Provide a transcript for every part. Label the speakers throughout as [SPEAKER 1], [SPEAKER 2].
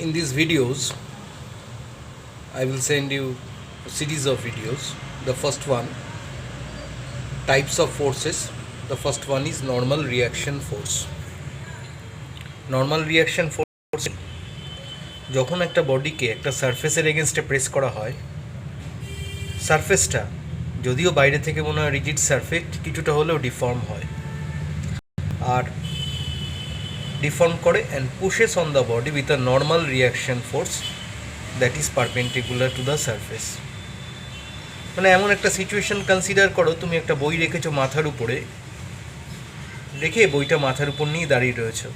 [SPEAKER 1] In these videos, I will send you a series of videos. The first one, types of forces. The first one is normal reaction force. Normal reaction force যখন একটা বডিকে একটা সারফেসের এগেনস্টে press করা হয়, সারফেসটা যদিও বাইরে থেকে মনে হয় রিজিড সারফেস, কিছুটা হলেও ডিফর্ম হয় আর ডিফর্ম করে and pushes on the body with a normal reaction force that is perpendicular to the surface. মানে এমন একটা সিচুয়েশন কনসিডার করো, তুমি একটা বই রেখেছো মাথার উপরে, রেখে বইটা মাথার উপর নিয়ে দাঁড়িয়ে রয়েছো,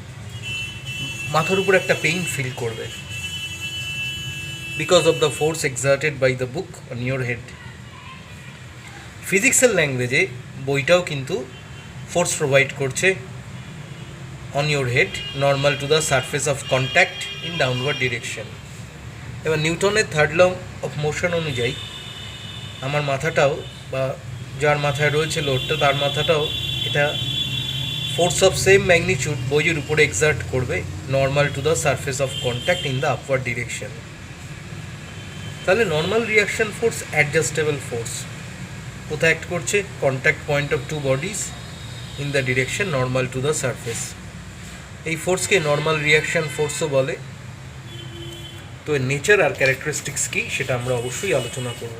[SPEAKER 1] মাথার উপর একটা পেইন ফিল করবে because of the force exerted by the book on your head. ফিজিক্সের ল্যাঙ্গুয়েজে বইটাও কিন্তু ফোর্স প্রোভাইড করছে on your head normal to the surface of contact in downward direction. এবার নিউটনের থার্ড ল অফ মোশন অনুযায়ী আমার মাথাটাও বা যার মাথায় রয়েছে লোডটা তার মাথাটাও এটা ফোর্স অফ সেম ম্যাগনিটিউড বইয়ের উপরে এক্সার্ট করবে normal to the surface of contact in the upward direction. তাহলে normal reaction force adjustable force কোথায় অ্যাক্ট করছে? Contact point of two bodies in the direction normal to the surface. এই ফোর্সকে normal reaction ফোর্সও বলে। তো এর nature আর characteristics কী সেটা আমরা অবশ্যই আলোচনা করব।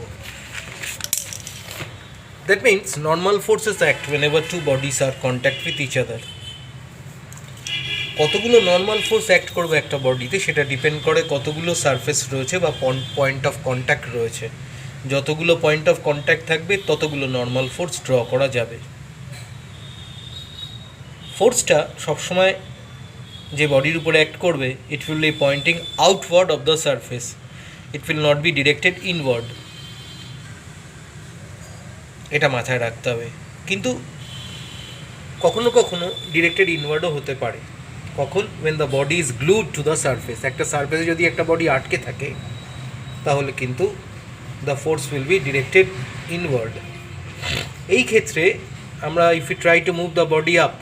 [SPEAKER 1] That means normal forces act whenever two bodies are contact with each other. কতগুলো নর্মাল ফোর্স অ্যাক্ট করবে একটা বডিতে সেটা ডিপেন্ড করে কতগুলো সারফেস রয়েছে বা পয়েন্ট অফ কন্ট্যাক্ট রয়েছে। যতগুলো পয়েন্ট অফ কন্ট্যাক্ট থাকবে ততগুলো নর্মাল ফোর্স ড্র করা যাবে। ফোর্সটা সবসময় যে বডির উপরে অ্যাক্ট করবে, it will be pointing outward of the surface, it will not be directed inward. এটা মাথায় রাখতে হবে। কিন্তু কখনো কখনো ডিরেক্টেড ইনওয়ার্ডও হতে পারে। কখন? When the body is glued to the surface. একটা সারফেসে যদি একটা বডি আটকে থাকে তাহলে কিন্তু the force will be directed inward. এই ক্ষেত্রে আমরা if you try to move the body up,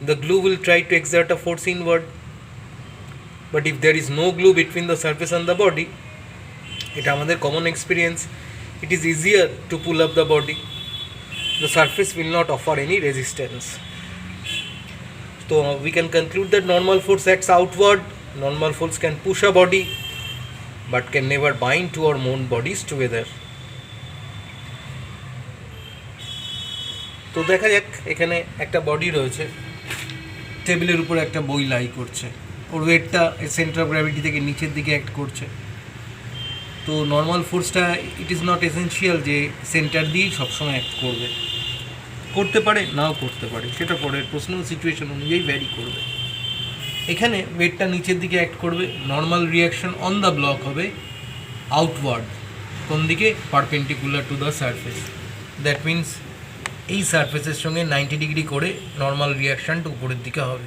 [SPEAKER 1] the glue will try to exert a force inward, but if there is no glue between the surface and the body, এটা আমাদের common experience, it is easier to pull up the body. The surface will not offer any resistance. So we can conclude that normal force acts outward. Normal force can push a body but can never bind two or more bodies together. তো দেখা যাক, এখানে একটা body রয়েছে, টেবিলের উপর একটা বই লাই করছে, ওর ওয়েটটা সেন্টার অফ গ্র্যাভিটি থেকে নিচের দিকে অ্যাক্ট করছে। তো নর্মাল ফোর্সটা ইট ইজ নট এসেন্সিয়াল যে সেন্টার দিয়েই সবসময় অ্যাক্ট করবে, করতে পারে নাও করতে পারে, সেটা পরের প্রশ্ন, সিচুয়েশন অনুযায়ী ভ্যারি করবে। এখানে ওয়েটটা নিচের দিকে অ্যাক্ট করবে, normal reaction on the block হবে আউটওয়ার্ড, কোন দিকে? Perpendicular to the surface. That means এই সারফেসের সঙ্গে 90 ডিগ্রি করে নর্মাল রিয়াকশানটা উপরের দিকে হবে।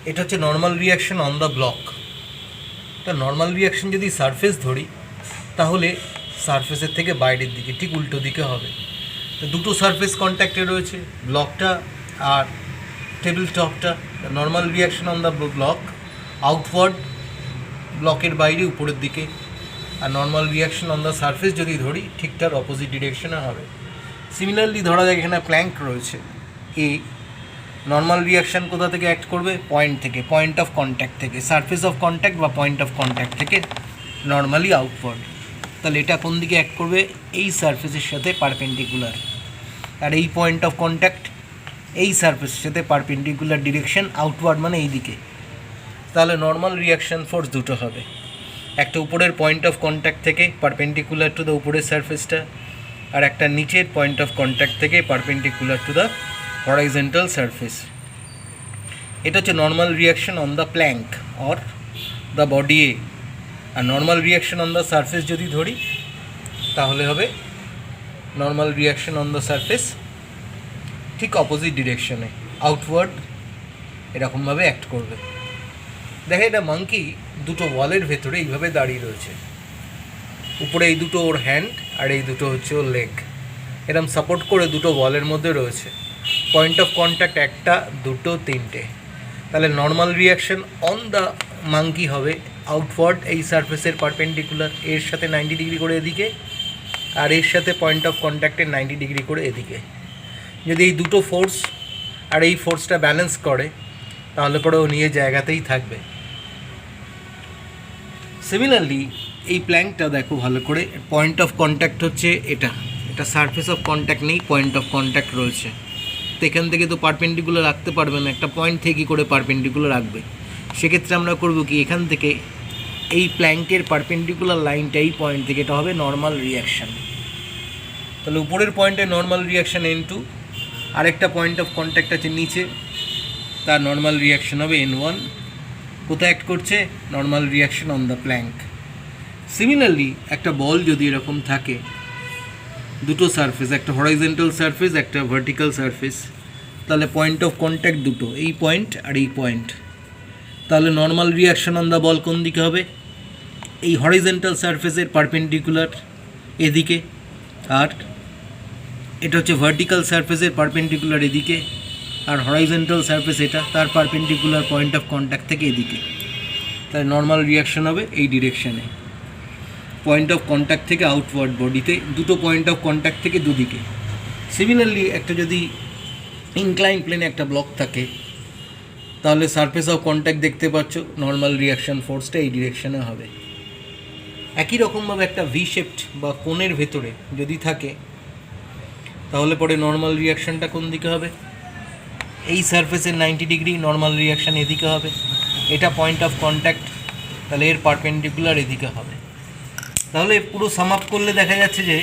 [SPEAKER 1] এটা হচ্ছে normal reaction on the block. তা নর্মাল রিয়াকশন যদি সারফেস ধরি তাহলে সারফেসের থেকে বাইরের দিকে, ঠিক উল্টো দিকে হবে। তো দুটো সারফেস কন্ট্যাক্টে রয়েছে, ব্লকটা আর টেবিল টপটা। Normal reaction on the block outward, ব্লকের বাইরে উপরের দিকে। আর normal reaction on the surface যদি ধরি ঠিক তার অপোজিট ডিরেকশনে হবে। সিমিলারলি ধরা যায় এখানে প্ল্যাঙ্ক রয়েছে, এই নর্মাল রিয়াকশান কোথা থেকে অ্যাক্ট করবে? পয়েন্ট থেকে, পয়েন্ট অফ কন্ট্যাক্ট থেকে, সারফেস অফ কন্ট্যাক্ট বা পয়েন্ট অফ কন্ট্যাক্ট থেকে নর্মালি আউটওয়ার্ড। তাহলে এটা কোন দিকে অ্যাক্ট করবে? এই সারফেসের সাথে পারপেন্ডিকুলার। আর এই পয়েন্ট অফ কন্ট্যাক্ট এই সারফেসের সাথে পারপেন্ডিকুলার ডিরেকশন আউটওয়ার্ড, মানে এই দিকে। তাহলে নর্মাল রিয়াকশান ফোর্স দুটো হবে, একটা উপরের পয়েন্ট অফ কন্ট্যাক্ট থেকে পারপেন্ডিকুলার টু দ্য উপরের সারফেসটা, আর একটা নিচের পয়েন্ট অফ কন্ট্যাক্ট থেকে perpendicular to the horizontal surface. এটা হচ্ছে normal reaction on the plank or the body এ। আর normal reaction on the surface যদি ধরি তাহলে হবে normal reaction on the surface ঠিক অপোজিট ডিরেকশনে, আউটওয়ার্ড, এরকমভাবে অ্যাক্ট করবে। দেখে এটা মাঙ্কি দুটো ওয়ালের ভেতরে এইভাবে দাঁড়িয়ে রয়েছে, উপরে এই দুটো ওর হ্যান্ড আর এই দুটো হচ্ছে ওর লেগ, এরকম সাপোর্ট করে দুটো ওয়ালের মধ্যে রয়েছে। পয়েন্ট অফ কন্ট্যাক্ট একটা, দুটো, তিনটে। তাহলে normal reaction on the monkey হবে আউটওয়ার্ড এই সারফেসের পারপেন্ডিকুলার, এর সাথে 90 ডিগ্রি করে এদিকে, আর এর সাথে পয়েন্ট অফ কন্ট্যাক্টের 90 ডিগ্রি করে এদিকে। যদি এই দুটো ফোর্স আর এই ফোর্সটা ব্যালেন্স করে তাহলে পরে ও নিয়ে জায়গাতেই থাকবে। সিমিলারলি এই প্ল্যাঙ্কটা দেখো ভালো করে, পয়েন্ট অফ কন্ট্যাক্ট হচ্ছে এটা সারফেস অফ কন্ট্যাক্ট নেই, পয়েন্ট অফ কন্ট্যাক্ট রয়েছে। তো এখান থেকে তো পারপেন্ডিকুলার রাখতে পারবে না, একটা পয়েন্ট থেকে কী করে পারপেন্ডিকুলার রাখবে? সেক্ষেত্রে আমরা করব কি, এখান থেকে এই প্ল্যাঙ্কের পারপেন্ডিকুলার লাইনটা এই পয়েন্ট থেকে, এটা হবে নর্মাল রিয়াকশান। তাহলে উপরের পয়েন্টে নর্মাল রিয়াকশান N2, আরেকটা পয়েন্ট অফ কন্ট্যাক্ট আছে নিচে, তার নর্মাল রিয়াকশান হবে N1। কোথায় অ্যাক্ট করছে? Normal reaction on the plank. Similarly একটা বল যদি এরকম থাকে, দুটো সারফেস, একটা হরাইজন্টাল সারফেস, একটা ভার্টিক্যাল সারফেস, তাহলে পয়েন্ট অফ কন্ট্যাক্ট দুটো, এই পয়েন্ট আর এই পয়েন্ট। তাহলে normal reaction on the ball কোন দিকে হবে? এই হরাইজন্টাল সারফেসের পারপেন্ডিকুলার এদিকে, আর এটা হচ্ছে ভার্টিক্যাল সারফেসের পারপেন্ডিকুলার এদিকে, আর হরাইজন্টাল সারফেস এটা, তার পারপেন্ডিকুলার পয়েন্ট অফ কন্ট্যাক্ট থেকে এদিকে। তাহলে নর্মাল রিয়াকশান হবে এই ডিরেকশানে, পয়েন্ট অফ কন্ট্যাক্ট থেকে আউটওয়ার্ড বডিতে, দুটো পয়েন্ট অফ কন্ট্যাক্ট থেকে দুদিকে। সিমিলারলি একটা যদি ইনক্লাইন প্লেনে একটা ব্লক থাকে, তাহলে সারফেস অফ কন্ট্যাক্ট দেখতে পাচ্ছ, নর্মাল রিয়াকশান ফোর্সটা এই ডিরেকশানে হবে। একই রকমভাবে একটা ভি শেপড বা কোণের ভেতরে যদি থাকে, তাহলে পরে নর্মাল রিয়াকশানটা কোন দিকে হবে? এই সারফেসের 90 ডিগ্রি, নর্মাল রিয়াকশান এদিকে হবে। এটা পয়েন্ট অফ কন্ট্যাক্ট, তাহলে এর পারপেন্ডিকুলার এদিকে হবে। তাহলে পুরো সাম আপ করলে দেখা যাচ্ছে যে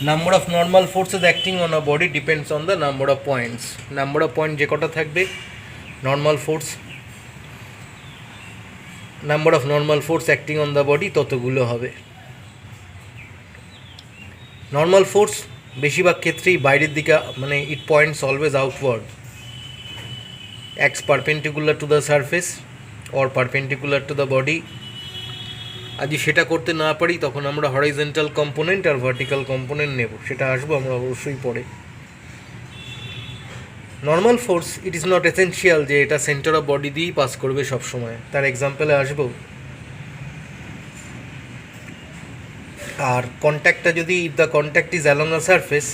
[SPEAKER 1] number of normal forces acting on a body depends on the number of points. Number of point যে কটা থাকবে, normal force, number of normal force acting on the body ততগুলো হবে। নর্মাল ফোর্স বেশিরভাগ ক্ষেত্রেই বাইরের দিকে, মানে it points always outward, acts perpendicular to the surface or perpendicular to the body. আর যদি সেটা করতে না পারি তখন আমরা হরাইজন্টাল কম্পোনেন্ট আর ভার্টিক্যাল কম্পোনেন্ট নেব, সেটা আসবো আমরা অবশ্যই পরে। Normal force it is not essential যে এটা সেন্টার অফ বডি দিয়েই পাস করবে সবসময়, তার এক্সাম্পলে আসবো। আর কন্ট্যাক্টটা যদি, if the contact is along a surface,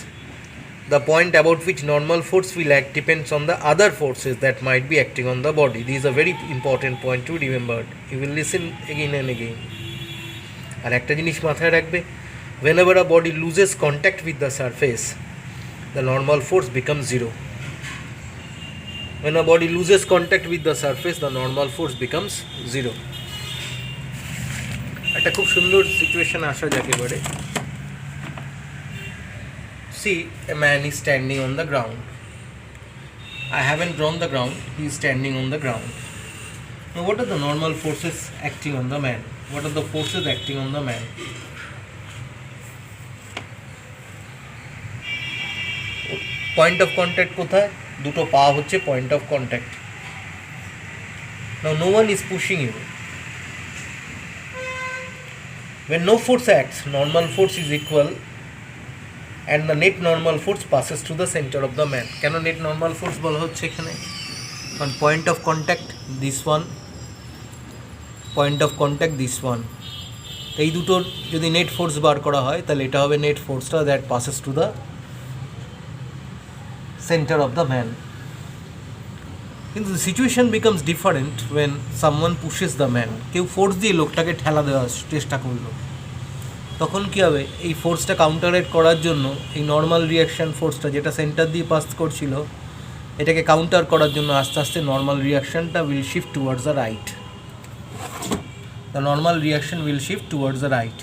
[SPEAKER 1] the point about which normal force will act depends on the other forces that might be acting on the body. This is a very important point to remember. You will listen again and again. আর একটা জিনিস মাথায় রাখবে, whenever a body loses contact with the surface, the normal force becomes zero. When a body loses contact with the surface, the normal force becomes zero. একটা খুব সুন্দর situation আসা যাক এবারে। See, a man is standing on the ground. I haven't drawn the ground, he is standing on the ground. Now what are the normal forces acting on the man? What are the forces acting on the man? Point of contact কোথায়? দুটো পা হচ্ছে point of contact. Now no one is pushing you. When no force acts, normal force is equal and the net normal force passes through the center of the man. কেন net normal force বলা হচ্ছে এখানে? কারণ point of contact this one, point of contact this one, এই দুটোর যদি net force বার করা হয় তাহলে এটা হবে নেট ফোর্সটা that passes through the center of the man. কিন্তু the situation becomes different when someone pushes the man. কেউ ফোর্স দিয়ে লোকটাকে ঠেলা দেওয়ার চেষ্টা করলো, তখন কী হবে? এই ফোর্সটা কাউন্টারেট করার জন্য এই নর্মাল রিয়াকশান ফোর্সটা যেটা সেন্টার দিয়ে পাস করছিল, এটাকে কাউন্টার করার জন্য আস্তে আস্তে নর্মাল রিয়াকশানটা will shift towards the right. The normal reaction will shift towards the right.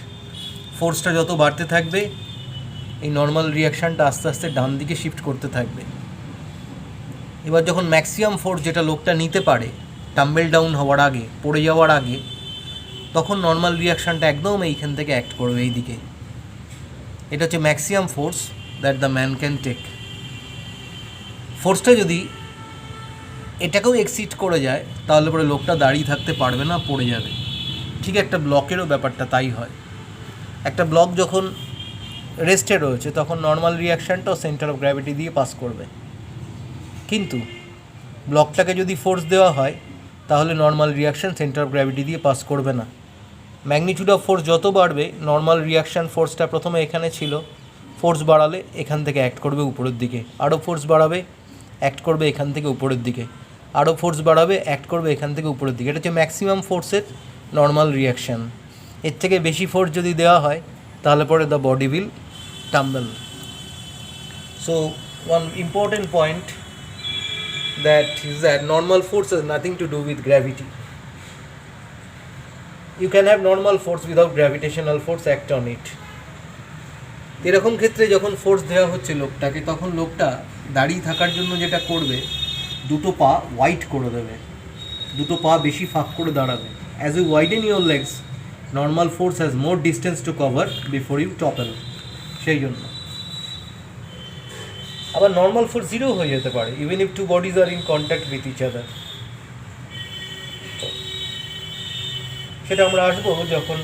[SPEAKER 1] ফোর্সটা যত বাড়তে থাকবে এই নর্মাল রিয়াকশানটা আস্তে আস্তে ডান দিকে শিফট করতে থাকবে। এবার যখন ম্যাক্সিমাম ফোর্স যেটা লোকটা নিতে পারে টাম্বেল ডাউন হওয়ার আগে, পড়ে যাওয়ার আগে, তখন নর্মাল রিয়াকশানটা একদম এইখান থেকে অ্যাক্ট করবে এই দিকে। এটা হচ্ছে maximum force that the man can take. ফোর্সটা যদি এটাকেও এক্সিড করে যায় তাহলে পরে লোকটা দাঁড়িয়ে থাকতে পারবে না, পড়ে যাবে। ঠিক একটা ব্লকেরও ব্যাপারটা তাই হয়। একটা ব্লক যখন রেস্টে রয়েছে তখন নর্মাল রিয়াকশানটাও সেন্টার অফ গ্র্যাভিটি দিয়ে পাস করবে, কিন্তু ব্লকটাকে যদি ফোর্স দেওয়া হয় তাহলে normal reaction centre of gravity দিয়ে পাস করবে না। ম্যাগনিটিউড অফ ফোর্স যত বাড়বে, নর্মাল রিয়াকশান ফোর্সটা প্রথমে এখানে ছিল, ফোর্স বাড়ালে এখান থেকে অ্যাক্ট করবে উপরের দিকে, আরও ফোর্স বাড়াবে অ্যাক্ট করবে এখান থেকে উপরের দিকে, আরও ফোর্স বাড়াবে অ্যাক্ট করবে এখান থেকে উপরের দিকে। এটা হচ্ছে ম্যাক্সিমাম ফোর্সের নর্মাল রিয়াকশান। এর থেকে বেশি ফোর্স যদি দেওয়া হয় তাহলে পরে the body will tumble. So one important point that is that normal force has nothing to do with gravity. You can have normal force without gravitational force act on it. এরকম ক্ষেত্রে যখন force দেওয়া হচ্ছে লোকটাকে, তখন লোকটা দাঁড়িয়ে থাকার জন্য যেটা করবে, দুটো পা ওয়াইড করে দেবে, দুটো পা বেশি ফাঁক করে দাঁড়াবে। As you widen your legs, normal force has more distance to cover before you topple. সেই জন্য আবার নর্মাল ফোর্স জিরো হয়ে যেতে পারে, even if two bodies are in contact with each other. সেটা আমরা আসবো যখন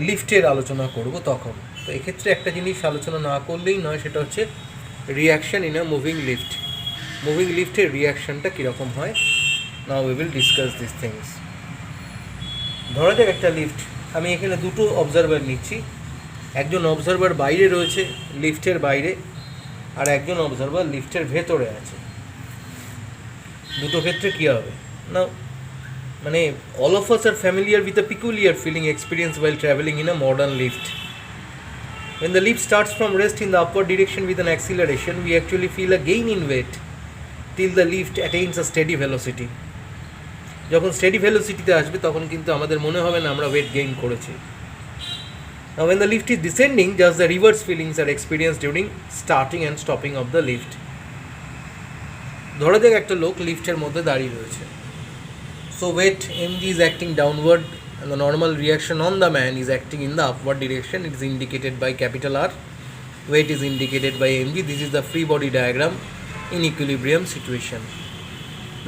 [SPEAKER 1] লিফটের আলোচনা করব তখন। তো এক্ষেত্রে একটা জিনিস আলোচনা না করলেই নয়, সেটা হচ্ছে reaction in a moving lift. Moving লিফটের রিয়াকশানটা কীরকম হয়। Now we will discuss this things. ধরা যাক একটা লিফট, আমি এখানে দুটো অবজারভার নিচ্ছি। একজন অবজারভার বাইরে রয়েছে, লিফটের বাইরে, আর একজন অবজারভার লিফটের ভেতরে আছে। দুটো ক্ষেত্রে কী হবে না, মানে all of us are familiar with a peculiar feeling experienced while traveling in a modern lift. When the lift starts from rest in the upward direction with an acceleration, we actually feel a gain in weight till the lift attains a steady velocity. যখন steady ভেলোসিটিতে আসবে তখন কিন্তু আমাদের মনে হবে না আমরা weight gain করেছি। Now when the lift is descending, just the reverse feelings are experienced during starting and stopping of the lift. ধরা যাক একটা লোক লিফটের মধ্যে দাঁড়িয়ে রয়েছে। So weight mg is acting downward and the normal reaction on the man is acting in the upward direction. It is indicated by capital R. Weight is indicated by mg. This is the free body diagram in equilibrium situation.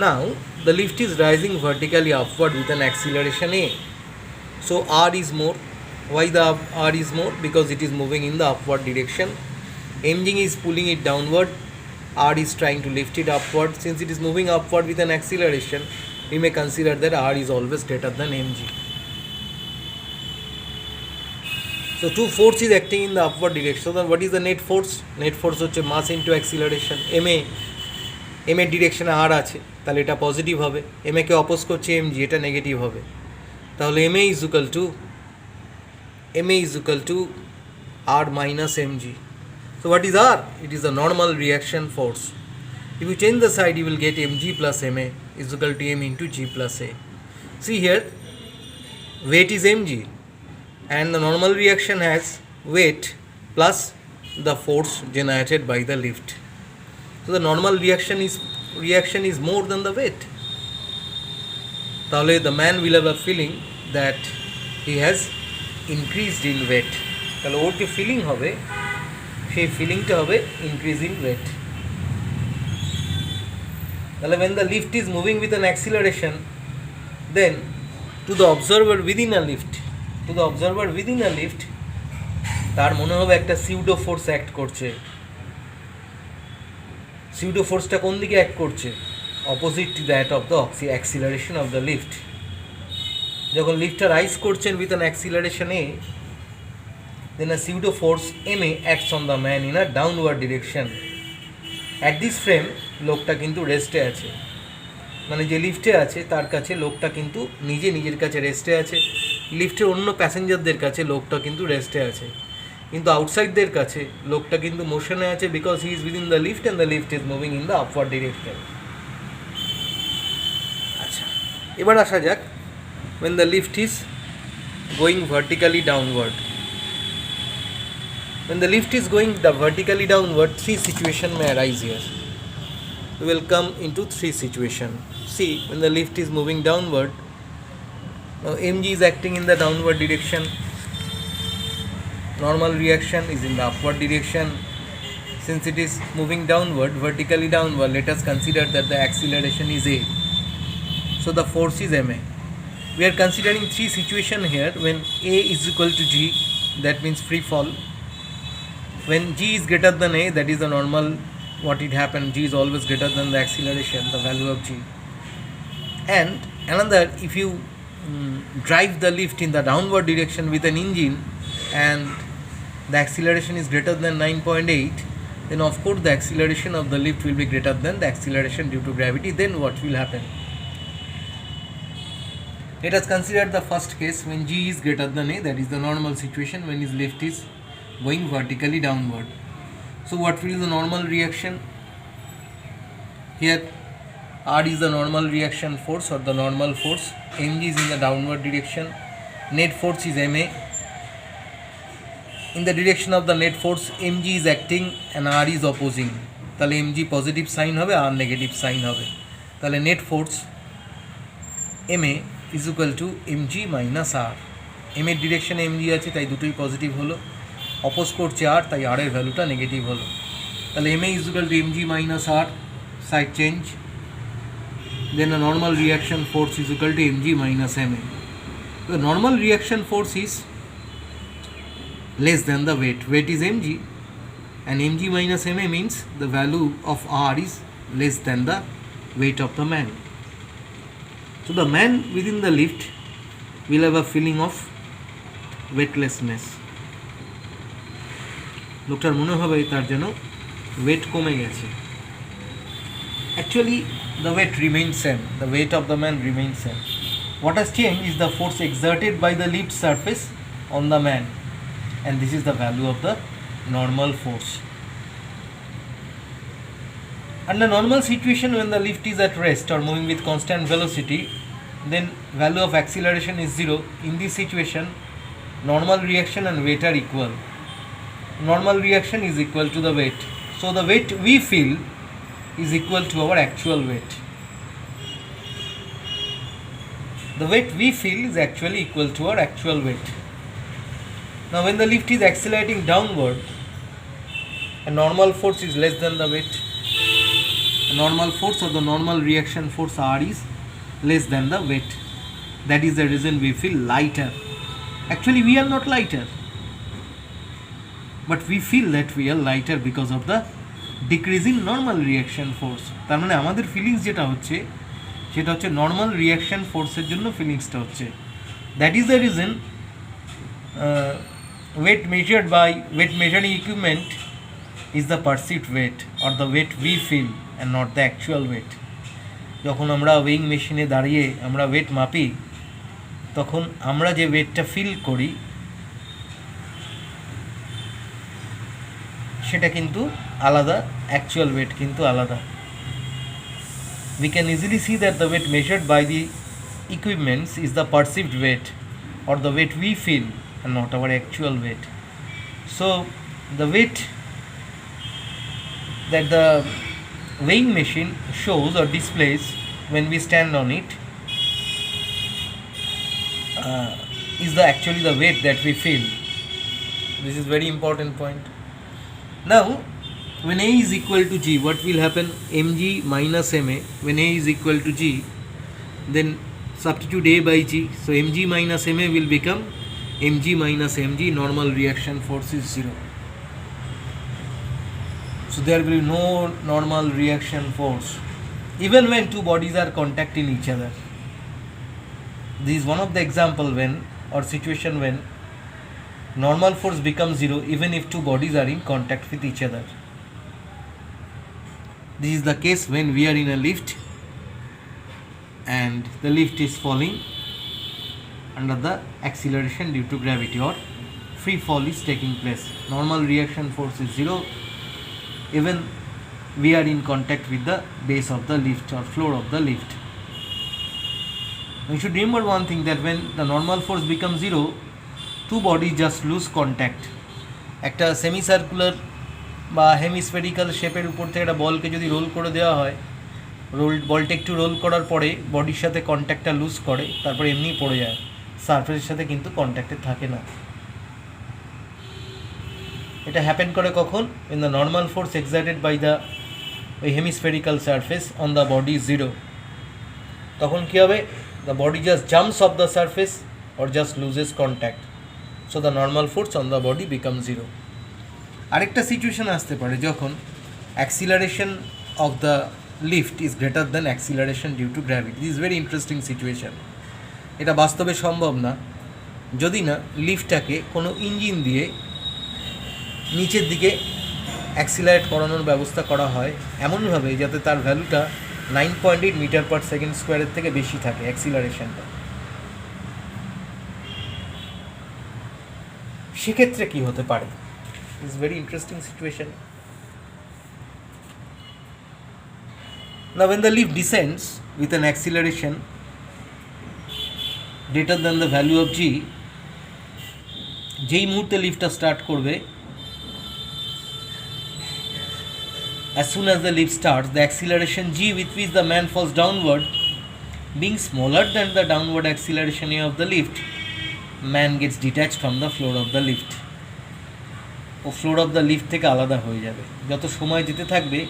[SPEAKER 1] Now the lift is rising vertically upward with an acceleration a. So R is more. Why the R is more? Because it is moving in the upward direction. Mg is pulling it downward. R is trying to lift it upward. Since it is moving upward with an acceleration, we may consider that R is always greater than mg. So two forces acting in the upward direction. So then what is the net force? Net force হচ্ছে mass into acceleration. m এর ডিরেকশনে R আছে, তাহলে এটা positive হবে। m কে oppose করছে mg, এটা negative হবে। তাহলে ma is equal to R minus mg. So what is R? It is the normal reaction force. If you change the side, you will get mg plus ma is equal to m into g plus a. See here, weight is mg and the normal reaction has weight plus the force generated by the lift. So the normal reaction is more than the weight. তাহলে the man will have a feeling that he has increased in weight. তাহলে ওর যে feeling হবে, সেই ফিলিংটা হবে increase in weight. তাহলে when the lift is moving with an acceleration, then to the observer within a lift, তার মনে হবে একটা সিউডো ফোর্স অ্যাক্ট করছে। সিউডো ফোর্সটা কোন দিকে অ্যাক্ট করছে? Opposite to that of the acceleration of the lift. যখন লিফটটা রাইজ করছেন with an acceleration A, then a pseudo force ma acts on the man in a downward direction. At this frame, লোকটা কিন্তু রেস্টে আছে, মানে যে লিফটে আছে তার কাছে লোকটা কিন্তু নিজের কাছে রেস্টে আছে। লিফটের অন্য প্যাসেঞ্জারদের কাছে লোকটা কিন্তু রেস্টে আছে, কিন্তু আউটসাইডদের কাছে লোকটা কিন্তু মোশনে আছে, because he is within the lift and the lift is moving in the upward direction. আচ্ছা, এবার আসা যাক when the lift is going vertically downward. When the lift is going vertically downward, three situations may arise here. We will come into three situations. See, when the lift is moving downward, now mg is acting in the downward direction. Normal reaction is in the upward direction. Since it is moving downward, vertically downward, let us consider that the acceleration is a. So the force is ma. We are considering three situations here. When a is equal to g, that means free fall. When g is greater than a, that is the normal what it happened, g is always greater than the acceleration, the value of g. And another, if you drive the lift in the downward direction with an engine and the acceleration is greater than 9.8, then of course the acceleration of the lift will be greater than the acceleration due to gravity. Then what will happen? Let us consider the first case when g is greater than a, that is the normal situation when his lift is going vertically downward. So what will be the normal reaction? Here R is the normal reaction force or the normal force, mg is in the downward direction, net force is ma. In the direction of the net force mg is acting and r is opposing, তাহলে mg positive sign হবে, r negative sign হবে, তাহলে net force ma is equal to mg minus r. m এর ডিরেকশনে mg আছে তাই দুটোই positive হলো, oppose করছে r তাই r এর ভ্যালুটা নেগেটিভ হলো, তাহলে ma is equal to mg minus r, side change, then the normal reaction force is equal to mg minus ma. The normal reaction force is less than the weight is mg, and mg minus ma means the value of r is less than the weight of the man. So the man within the lift will have a feeling of weightlessness. লোকটার মনে হবে তার যেন wait কমে গেছে। Actually the weight remains same, the weight of the man remains same. What has changed is the force exerted by the lift surface on the man, and this is the value of the normal force. Under normal situation, when the lift is at rest or moving with constant velocity, then value of acceleration is 0. In this situation, normal reaction and weight are equal. Normal reaction is equal to the weight. So the weight we feel is equal to our actual weight. The weight we feel is actually equal to our actual weight. Now when the lift is accelerating downward, a normal force is less than the weight. A normal force or the normal reaction force R is less than the weight. That is the reason we feel lighter. Actually we are not lighter, but we feel that we are lighter because of the decreasing normal reaction force. তার মানে আমাদের feelings যেটা হচ্ছে সেটা হচ্ছে normal reaction ফোর্সের জন্য ফিলিংসটা হচ্ছে। That is the reason weight measuring equipment is the perceived weight or the weight we feel and not the actual weight. যখন আমরা ওয়েইং মেশিনে দাঁড়িয়ে আমরা ওয়েট মাপি তখন আমরা যে ওয়েটটা ফিল করি সেটা কিন্তু আলাদা, অ্যাকচুয়াল ওয়েট কিন্তু আলাদা। We can easily see that the weight measured by the equipments is the perceived weight or the weight we feel and not our actual weight. So the weight that the weighing machine shows or displays when we stand on it is actually the weight that we feel. This is very important point. Now when A is equal to G, what will happen? mg minus ma. When A is equal to G, then substitute A by G, so mg minus ma will become mg minus mg. Normal reaction force is 0. So there will be no normal reaction force even when two bodies are contacting each other. This is one of the example when or situation when normal force becomes 0 even if two bodies are in contact with each other. This is the case when we are in a lift and the lift is falling under the acceleration due to gravity or free fall is taking place. Normal reaction force is 0 even we are in contact with the base of the lift or floor of the lift. We should remember one thing, that when the normal force becomes 0, two bodies just lose contact. একটা semi circular বা হেমিস্ফেরিক্যাল শেপের উপর থেকে একটা বলকে যদি role করে দেওয়া হয়, বলটা একটু রোল করার পরে বডির সাথে কন্ট্যাক্টটা লুজ করে, তারপরে এমনি পড়ে যায়, সারফেসের সাথে কিন্তু কন্ট্যাক্টে থাকে না। এটা হ্যাপেন করে কখন? when the normal force exerted by the hemispherical surface on the body is 0. তখন কী হবে? the body just jumps off the surface or just loses contact, so the normal force on the body becomes 0. আরেকটা situation আসতে পারে যখন acceleration of the lift is greater than acceleration due to gravity. This is very interesting situation. এটা বাস্তবে সম্ভব না যদি না লিফটটাকে কোনো ইঞ্জিন দিয়ে নিচের দিকে অ্যাক্সিলারেট করানোর ব্যবস্থা করা হয় এমনভাবে যাতে তার ভ্যালুটা 9.8 মিটার পার সেকেন্ড স্কোয়ারের থেকে বেশি থাকে অ্যাক্সিলারেশনটা। সেক্ষেত্রে কী হতে পারে? It's very interesting situation. Now when the lift descends with an acceleration greater than the value of g, যেই মুহূর্তে লিফটটা স্টার্ট করবে, as soon as the lift starts, the acceleration g with which the man falls downward being smaller than the downward acceleration of the lift, man gets detached from the floor of the lift. ও floor of the lift থেকে আলাদা হয়ে যাবে। যত সময় যেতে থাকবে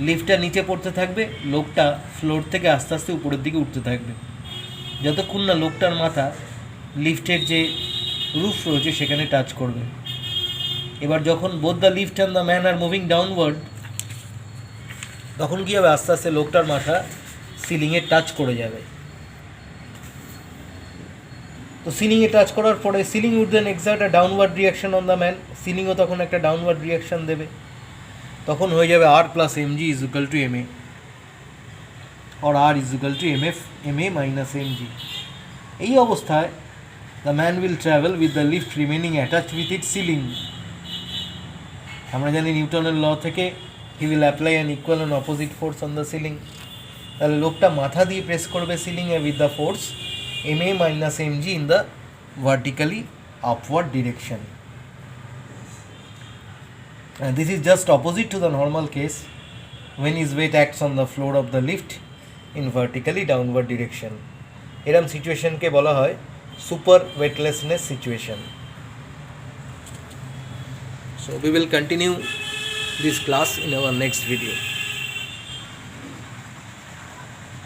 [SPEAKER 1] লিফটটা নিচে পড়তে থাকবে, লোকটা ফ্লোর থেকে আস্তে আস্তে উপরের দিকে উঠতে থাকবে, যতক্ষণ না লোকটার মাথা লিফটের যে রুফ রয়েছে সেখানে টাচ করবে। এবার যখন both the lift and the man are moving downward, তখন কী হবে? আস্তে আস্তে লোকটার মাথা সিলিংয়ে টাচ করে যাবে। তো সিলিংয়ে টাচ করার পরে ceiling would then exert a downward reaction on the man, সিলিংও তখন একটা ডাউনওয়ার্ড রিয়াকশন দেবে। তখন হয়ে যাবে R plus m g is equal to m a, or r is equal to ma minus mg. এই অবস্থায় the man will travel with the lift remaining attached with its ceiling. আমরা জানি নিউটনের ল থেকে he will apply an equal and opposite force on the ceiling. তাহলে লোকটা মাথা দিয়ে প্রেস করবে সিলিংয়ে with the force ma minus mg in the vertically upward direction. And this is just opposite to the normal case when his weight acts on the floor of the lift in vertically downward direction. এরম সিচুয়েশনকে বলা হয় super weightlessness situation. So we will continue this class in our next video.